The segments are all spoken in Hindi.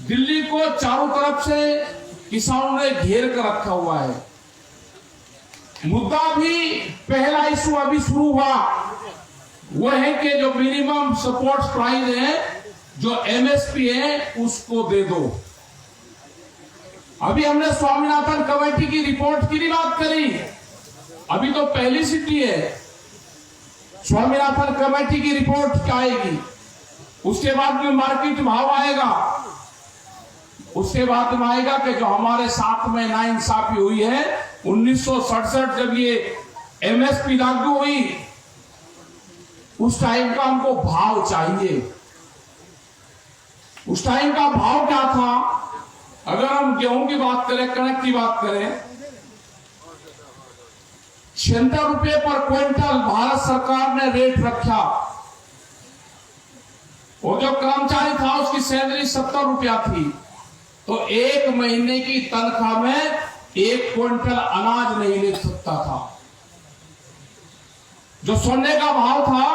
दिल्ली को चारों तरफ से किसानों ने घेर कर रखा हुआ है। मुद्दा भी पहला इशू अभी शुरू हुआ, वो है कि जो मिनिमम सपोर्ट प्राइस है, जो एमएसपी है, उसको दे दो। अभी हमने स्वामीनाथन कमेटी की रिपोर्ट की नहीं बात करी, अभी तो पहली सिटी है। स्वामीनाथन कमेटी की रिपोर्ट क्या आएगी, उसके बाद में मार्केट भाव आएगा, उसके बाद में आएगा कि जो हमारे साथ में नाइंसाफी हुई है 1967 जब ये एमएसपी लागू हुई, उस टाइम का हमको भाव चाहिए। उस टाइम का भाव क्या था? अगर हम गेहूं की बात करें, कणक की बात करें, 76 रुपए पर क्विंटल भारत सरकार ने रेट रखा, और जो कर्मचारी था उसकी सैलरी 70 रुपया थी, तो एक महीने की तनख्वाह में 1 क्विंटल अनाज नहीं ले सकता था। जो सोने का भाव था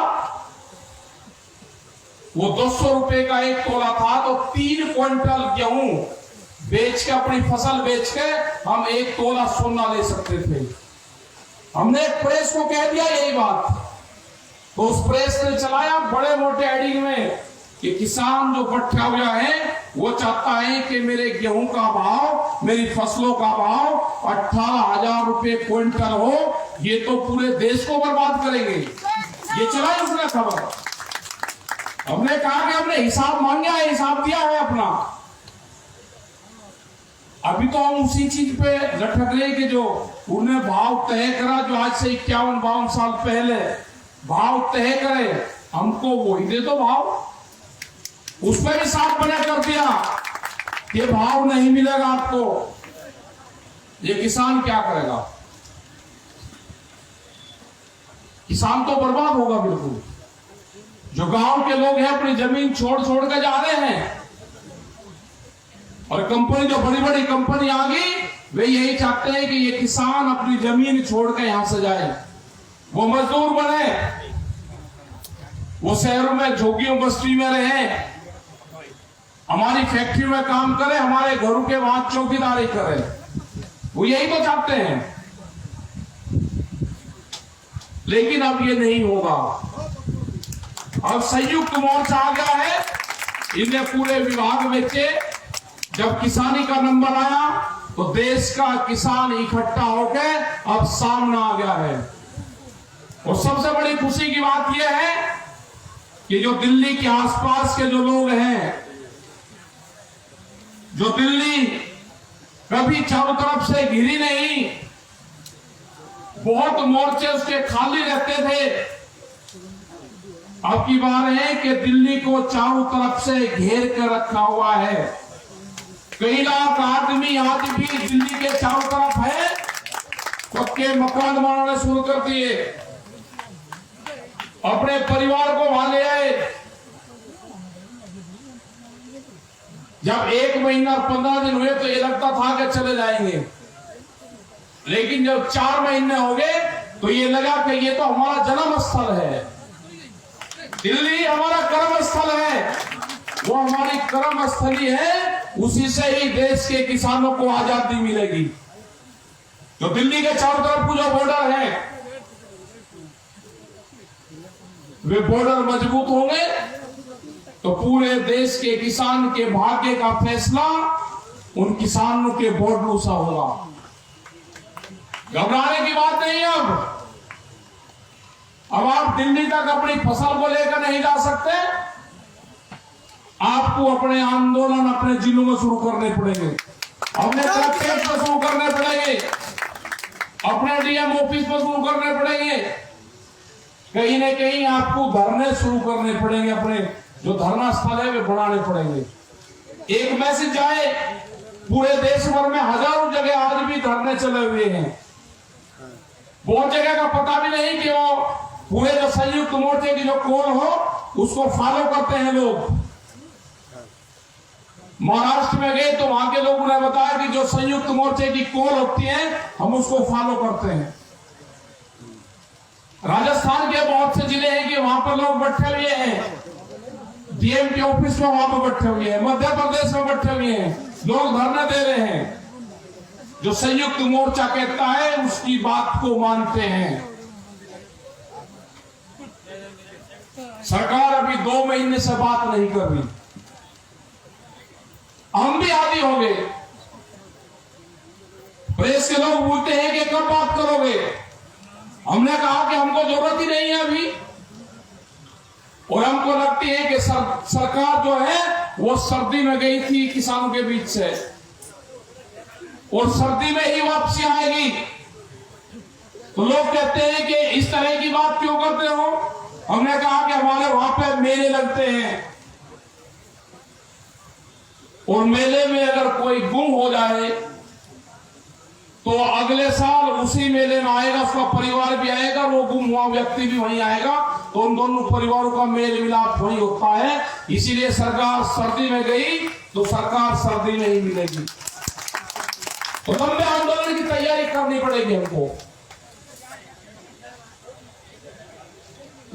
वो 200 रुपए का 1 तोला था, तो 3 क्विंटल गेहूं बेच के, अपनी फसल बेच के हम 1 तोला सोना ले सकते थे। हमने एक प्रेस को कह दिया यही बात, तो उस प्रेस ने चलाया बड़े मोटे एडिंग में कि किसान जो बैठा हुआ है वो चाहता है कि मेरे गेहूं का भाव, मेरी फसलों का भाव 18,000 रुपए क्विंटल हो, ये तो पूरे देश को बर्बाद करेंगे। ये चलाई उसने खबर। हमने कहा कि हमने हिसाब मांगा है, हिसाब दिया है अपना। अभी तो हम उसी चीज पे लटक रहे कि जो उन्हें भाव तय करा, जो आज से 51-52 साल पहले भाव तय करे, हमको वही दे दो भाव। उस पर भी साफ बना कर दिया कि भाव नहीं मिलेगा आपको। ये किसान क्या करेगा? किसान तो बर्बाद होगा बिल्कुल। जो गांव के लोग हैं अपनी जमीन छोड़ छोड़ कर जा रहे हैं, और कंपनी, जो बड़ी बड़ी कंपनी आ गई, वे यही चाहते हैं कि ये किसान अपनी जमीन छोड़ कर यहां से जाए, वो मजदूर बने, वो शहरों में झोंकियों बस्ती में रहे, हमारी फैक्ट्री में काम करे, हमारे घरों के वहां चौकीदारी करे। वो यही तो चाहते हैं। लेकिन अब ये नहीं होगा। अब संयुक्त मोर्चा आ गया है, इन्हें पूरे विभाग बेचे। जब किसानी का नंबर आया तो देश का किसान इकट्ठा होकर अब सामने आ गया है। और सबसे बड़ी खुशी की बात यह है कि जो दिल्ली के आसपास के जो लोग हैं, जो दिल्ली कभी चारों तरफ से घिरी नहीं, बहुत मोर्चे उसके खाली रहते थे, अब की बार है कि दिल्ली को चारों तरफ से घेर कर रखा हुआ है। कई लाख आदमी आज भी दिल्ली के चारों तरफ है, पक्के मकान बनाने शुरू कर दिए, अपने परिवार को वहां ले आए। जब 1 महीना 15 दिन हुए तो ये लगता था कि चले जाएंगे, लेकिन जब 4 महीने हो गए तो ये लगा कि ये तो हमारा जन्म स्थल है। दिल्ली हमारा कर्म स्थल है, वो हमारी कर्म स्थली है, उसी से ही देश के किसानों को आजादी मिलेगी। तो दिल्ली के चारों तरफ जो बॉर्डर है, वे बॉर्डर मजबूत होंगे तो पूरे देश के किसान के भाग्य का फैसला उन किसानों के बॉर्डरों से होगा। घबराने की बात नहीं। अब आप दिल्ली तक अपनी फसल को लेकर नहीं जा सकते, आपको अपने आंदोलन अपने जिलों में शुरू करने पड़ेंगे, अपने कलेक्ट्रेट में शुरू करने पड़ेंगे, अपने डीएम ऑफिस में शुरू करने पड़ेंगे, कहीं न कहीं आपको धरने शुरू करने पड़ेंगे, अपने जो धरना स्थल है वे बढ़ाने पड़ेंगे। एक मैसेज आए, पूरे देश भर में हजारों जगह आज भी धरने चले हुए हैं। बहुत जगह का पता भी नहीं कि वो पूरे जो संयुक्त मोर्चे की जो कॉल हो उसको फॉलो करते हैं लोग। महाराष्ट्र में गए तो वहां के लोगों ने बताया कि जो संयुक्त मोर्चे की कॉल होती है हम उसको फॉलो करते हैं। राजस्थान के बहुत से जिले हैं कि वहां पर लोग बैठे हुए हैं, डीएम के ऑफिस में वहां पर बैठे हुए हैं, मध्य प्रदेश में बैठे हुए लोग धरना दे रहे हैं। जो संयुक्त मोर्चा कहता है उसकी बात को मानते हैं। सरकार अभी 2 महीने से बात नहीं कर रही। हम भी आदी हो गए। प्रेस के लोग बोलते हैं कि कब बात करोगे। हमने कहा कि हमको जरूरत ही नहीं है अभी, और हमको लगती है कि सरकार जो है वो सर्दी में गई थी किसानों के बीच से, और सर्दी में ही वापसी आएगी। तो लोग कहते हैं कि इस तरह की बात क्यों करते हो। हमने कहा कि हमारे वहां पे मेले लगते हैं, और मेले में अगर कोई गुम हो जाए तो अगले साल उसी मेले में आएगा, उसका परिवार भी आएगा, वो गुम हुआ व्यक्ति भी वहीं आएगा, तो उन दोनों परिवारों का मेल मिलाप वहीं होता है। इसीलिए सरकार सर्दी में गई तो सरकार सर्दी में ही मिलेगी। तो लंबे आंदोलन की तैयारी करनी पड़ेगी हमको।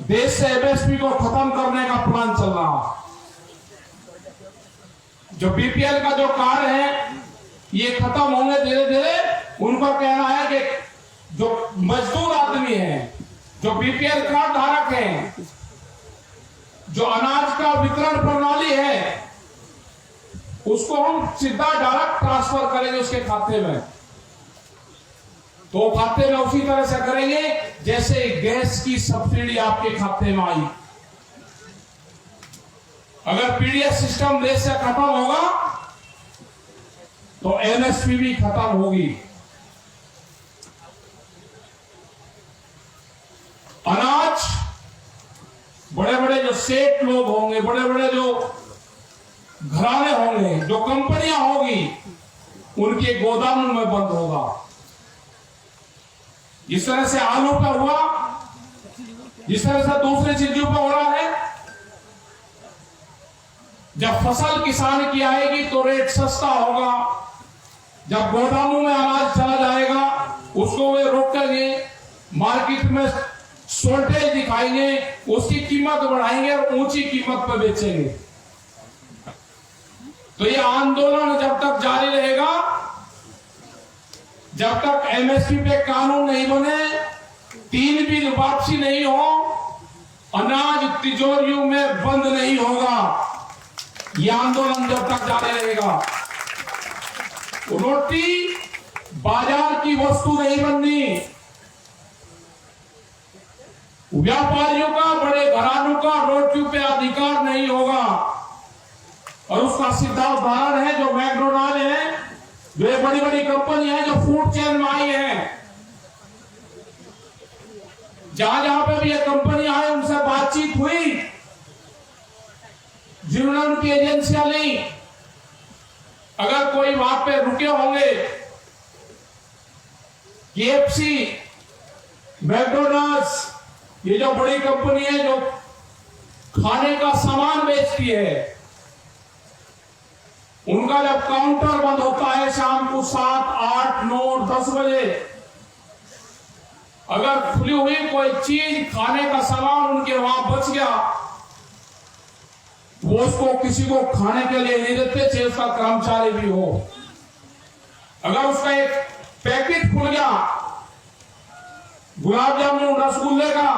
देश से एमएसपी को खत्म करने का प्लान चल रहा। जो बीपीएल का जो कार्ड है ये खत्म होंगे धीरे धीरे। उनका कहना है कि जो मजदूर आदमी है, जो बीपीएल कार्ड धारक हैं, जो अनाज का वितरण प्रणाली है, उसको हम सीधा डायरेक्ट ट्रांसफर करेंगे उसके खाते में। तो खाते में उसी तरह से करेंगे जैसे गैस की सब्सिडी आपके खाते में आई। अगर पीडीएस सिस्टम देश से खत्म होगा तो एमएसपी भी खत्म होगी। अनाज बड़े बड़े जो सेठ लोग होंगे, बड़े बड़े जो घराने होंगे, जो कंपनियां होगी, उनके गोदामों में बंद होगा। जिस तरह से आलू पर हुआ, जिस तरह से दूसरी चीजों पर हो रहा है। जब फसल किसान की आएगी तो रेट सस्ता होगा। जब गोदामों में अनाज चला जाएगा उसको वे रोकेंगे, मार्केट में शॉर्टेज दिखाएंगे, उसकी कीमत बढ़ाएंगे और ऊंची कीमत पर बेचेंगे। तो ये आंदोलन जब तक जारी रहेगा, जब तक एमएसपी पे कानून नहीं बने, 3 बिल वापसी नहीं हो, अनाज तिजोरियों में बंद नहीं होगा। यह आंदोलन जब तक जारी रहेगा। रोटी बाजार की वस्तु नहीं बननी। व्यापारियों का, बड़े घरानों का रोटियों पे अधिकार नहीं होगा। और उसका सीधा उदाहरण है जो मैकडोनाल्ड है, जो एक बड़ी बड़ी कंपनी है जो फूड चेन में आई है। जहां जहां पे भी ये कंपनी आई उनसे बातचीत हुई, जिन्होंने उनकी एजेंसियां ली। अगर कोई वहां पे रुके होंगे, केएफसी, मैकडोनाल्ड्स, ये जो बड़ी कंपनी है जो खाने का सामान बेचती है, उनका जब काउंटर बंद होता है शाम को 7, 8, 9, 10 बजे, अगर खुली हुई कोई चीज, खाने का सामान उनके वहां बच गया, वो उसको किसी को खाने के लिए नहीं देते, चाहे उसका कर्मचारी भी हो। अगर उसका एक पैकेट खुल गया गुलाब जामुन, रसगुल्ले का,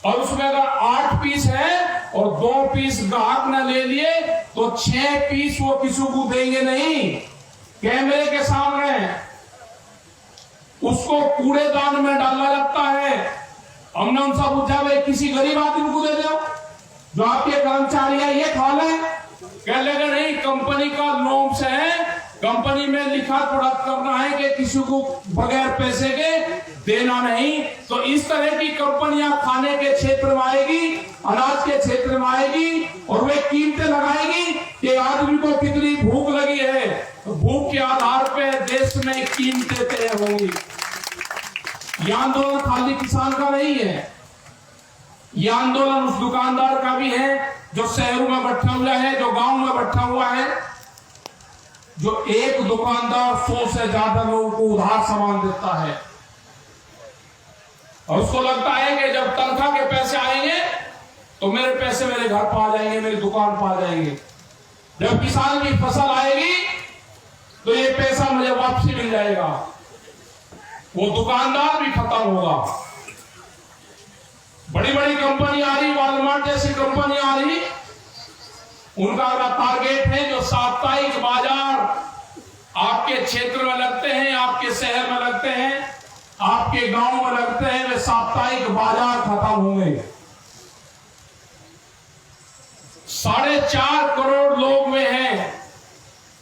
और उसमें अगर 8 पीस है और 2 पीस ग्राहक ने ले लिए, तो 6 पीस वो किसी को देंगे नहीं। कैमरे के सामने उसको कूड़ेदान में डाला जाता है। हमने उनसे पूछा भाई किसी गरीब आदमी को दे दो, जो आपके कर्मचारी है ये खा ले। कह लेगा नहीं, कंपनी का नॉर्म्स है, कंपनी में लिखा पढ़ा करना है कि किसी को बगैर पैसे के देना नहीं। तो इस तरह की कंपनियां खाने के क्षेत्र में आएगी, अनाज के क्षेत्र में आएगी, और वे कीमतें लगाएगी कि आदमी को कितनी भूख लगी है। तो भूख के आधार पे देश में कीमतें तय होंगी। यह आंदोलन खाली किसान का नहीं है, यह आंदोलन उस दुकानदार का भी है जो शहरों में बैठा हुआ है, जो गांव में बैठा हुआ है, जो एक दुकानदार 100 से ज्यादा लोगों को उधार सामान देता है, और उसको लगता है कि जब तनख्वाह के पैसे आएंगे तो मेरे पैसे मेरे घर पर आ जाएंगे, मेरी दुकान पर आ जाएंगे। जब किसान की फसल आएगी तो ये पैसा मुझे वापसी मिल जाएगा। वो दुकानदार भी खत्म होगा। बड़ी बड़ी कंपनी आ रही, वॉलमार्ट जैसी कंपनी आ रही, उनका अगर टारगेट है जो साप्ताहिक बाजार आपके क्षेत्र में लगते हैं, आपके शहर में लगते हैं, आपके गांव में लगते हैं, वे साप्ताहिक बाजार खत्म होंगे। 4.5 करोड़ लोग में हैं,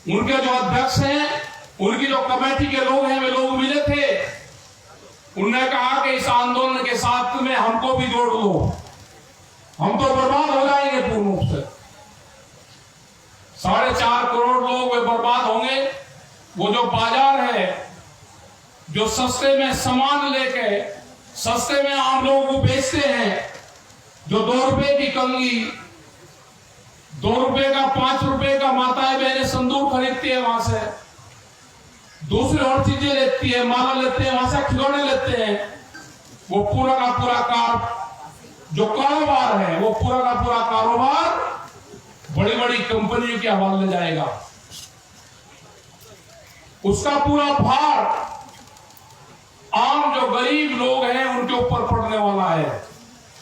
उनके जो अध्यक्ष हैं, उनकी जो कमेटी के लोग हैं, वे लोग मिले थे। उन्होंने कहा कि इस आंदोलन के साथ में हमको भी जोड़ लो, हम तो बर्बाद हो जाएंगे पूर्ण रूप से। 4.5 करोड़ लोग वे बर्बाद होंगे। वो जो बाजार है, जो सस्ते में सामान लेके सस्ते में आम लोगों को बेचते हैं, जो 2 रुपए की कंगी, 2 रुपए का 5 रुपए का माताएं बहनें संदूक खरीदती है, वहां से दूसरी और चीजें लेती है, माला लेते हैं, वहां से खिलौने लेते हैं। वो पूरा का पूरा जो कारोबार है, वो पूरा का पूरा कारोबार बड़ी बड़ी कंपनियों के हवाले जाएगा। उसका पूरा भार आम जो गरीब लोग हैं उनके ऊपर पड़ने वाला है।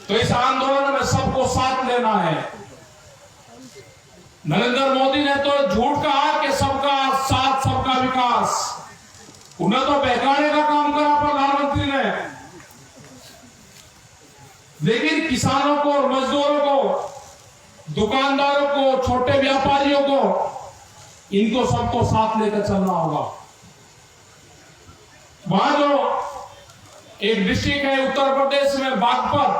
तो इस आंदोलन में सबको साथ लेना है। नरेंद्र मोदी ने तो झूठ कहा कि सबका साथ सबका विकास, उन्हें तो बहकाने का काम करा प्रधानमंत्री ने। लेकिन किसानों को और मजदूरों को, दुकानदारों को, छोटे व्यापारियों को, इनको सबको साथ लेकर चलना होगा। वहां जो एक डिस्ट्रिक्ट है उत्तर प्रदेश में, बागपत,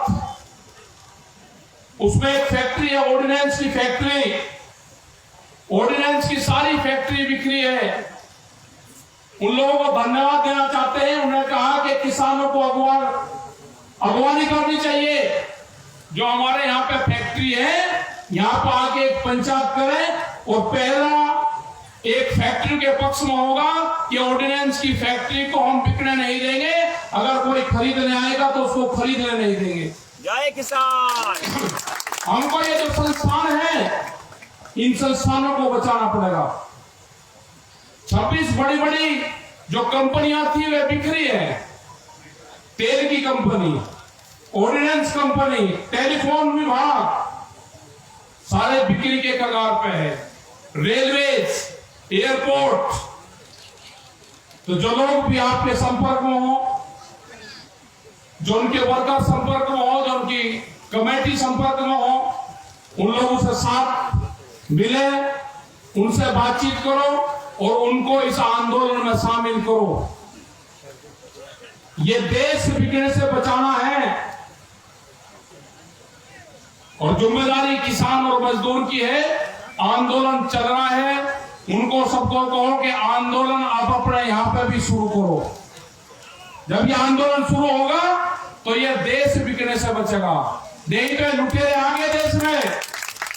उसमें एक फैक्ट्री है, ऑर्डिनेंस की फैक्ट्री। ऑर्डिनेंस की सारी फैक्ट्री बिक्री है। उन लोगों को धन्यवाद देना चाहते हैं। उन्होंने कहा कि किसानों को अगवानी करनी चाहिए। जो हमारे यहाँ पे फैक्ट्री है, यहाँ पर आके एक पंचायत करें और पहला एक फैक्ट्री के पक्ष में होगा कि ऑर्डिनेंस की फैक्ट्री को हम बिकने नहीं देंगे। अगर कोई खरीदने आएगा तो उसको खरीदने नहीं देंगे। जय किसान। हमको ये जो संस्थान है, इन संस्थानों को बचाना पड़ेगा। 26 बड़ी बड़ी जो कंपनियां थी वे बिखरी है। तेल की कंपनी, ऑर्डिनेंस कंपनी, टेलीफोन विभाग, सारे बिक्री के कगार पे है। Railways, airport. तो जो लोग भी आपके संपर्क में हो, जो उनके वर्कर संपर्क में हो, जो उनकी कमेटी संपर्क में हो, उन लोगों से साथ मिले, उनसे बातचीत करो और उनको इस आंदोलन में शामिल करो। ये देश बिगड़ने से बचाना है और जिम्मेदारी किसान और मजदूर की है। आंदोलन चल रहा है, उनको सबको कहो कि आंदोलन आप अपने यहां पे भी शुरू करो। जब ये आंदोलन शुरू होगा तो ये देश बिगड़ने से बचेगा। नहीं तो लुटेरे आगे देश में,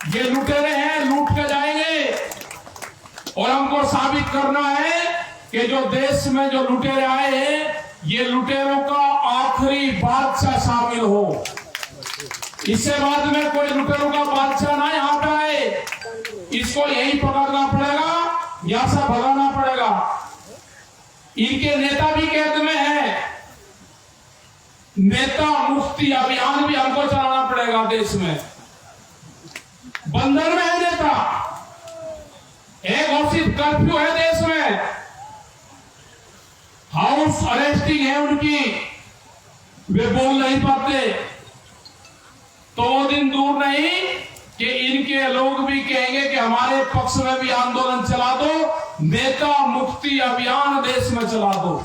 ये लुटेरे हैं, लूट के जाएंगे। और हमको साबित करना है कि जो देश में जो लुटेरे आए हैं, ये लुटेरों का आखिरी बादशाह शामिल हो। इससे बाद में कोई लुटेरों का बादशाह ना यहाँ पे आए। इसको यहीं पकड़ना पड़ेगा, यहां से भगाना पड़ेगा। इनके नेता भी कैद में है। नेता मुक्ति अभियान भी हमको चलाना पड़ेगा देश में। बंधन में है नेता, एक घोषित कर्फ्यू है देश में, हाउस अरेस्टिंग है उनकी, वे बोल नहीं पाते। तो वो दिन दूर नहीं कि इनके लोग भी कहेंगे कि हमारे पक्ष में भी आंदोलन चला दो, नेता मुक्ति अभियान देश में चला दो।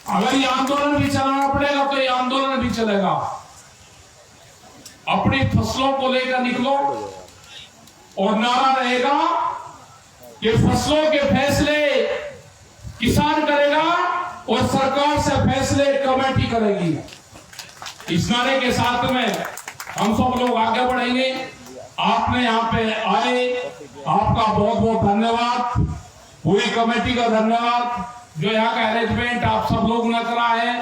अगर ये आंदोलन भी चलाना पड़ेगा तो ये आंदोलन भी चलेगा। अपनी फसलों को लेकर निकलो और नारा रहेगा कि फसलों के फैसले किसान करेगा और सरकार से फैसले कमेटी करेगी। इस नारे के साथ में हम सब लोग आगे बढ़ेंगे। आपने यहाँ पे आए, आपका बहुत बहुत धन्यवाद। पूरी कमेटी का धन्यवाद जो यहाँ का अरेंजमेंट आप सब लोग ने करा है।